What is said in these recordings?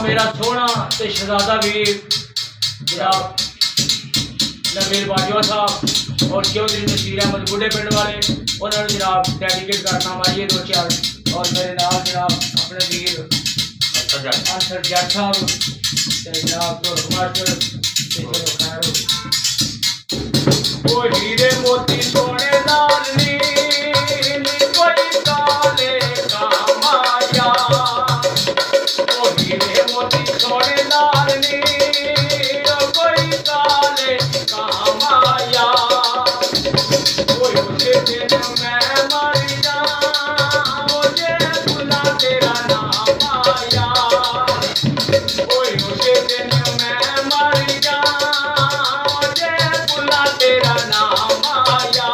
मेरा सोहना ते शहजादा वीर जनाब नवीर बाजवा साहब और चौधरी नसीर अहमद बुढ़े पिंड वाले उन्होंने जनाब डेडिकेट करना मारिए दो चार। और मेरे नाल जनाब अपने वीर अंसर जट साहब जनाब मास्टर खैर वो हीरे मोती सोने लाल नी कोई काले कामाया वो हीरे मोती सोने लाल नी कोई काले कामाया कोई उसे दिन मैं मर जाऊं मुझे भुला तेरा नाम आया कोई उसे दिन मैं मर जाऊं मुझे भुला तेरा नाम आया।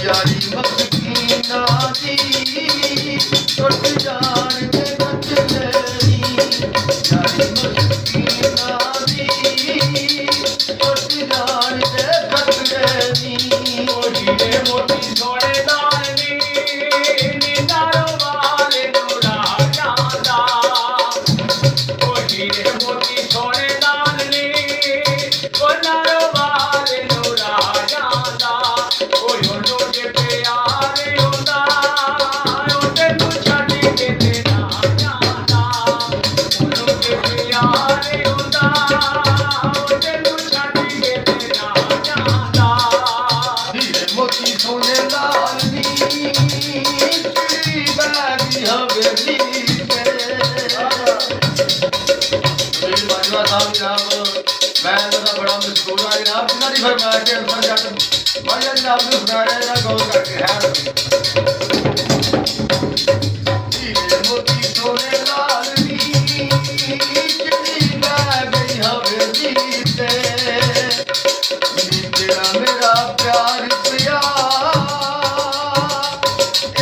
यारी मस्कीना दी टुट जान दे कचरेनी यारी मस्कीना दी टुट जान दे कचरेनी ओ हीरे मोती सोने लाल नी नारो वाले नूरा जांदा ओ हीरे मोती सोने लाल नी ओ नारो वाले नूरा जांदा ओ योनो जे प्यारे होंदा ओ तेनू छड्ड के ते ना जांदा योनो जे प्यारे होंदा ओ तेनू छड्ड के ते ना जांदा। हीरे मोती सोने लाल नी चिड़ी बैगी हवेली पे बाजवा साहब जनाब मैं बड़ा मशहूर है जनाब जिन्होंने फरमाया कि अंसर जट भाई जनाब ने सुनाया जरा गौर करके है हीरे मोती सोने लाल नी चिड़ी बैगी हवेली पे तेरा मेरा प्यार पिया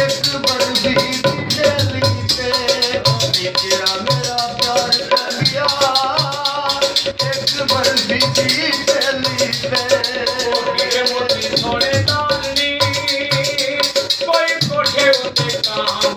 एक बर्फी दिली पे तेरा मेरा प्यार पिया एक बर्फी दिली पे हीरे मोती सोने लाल नी कोई कोठे उत्ते काम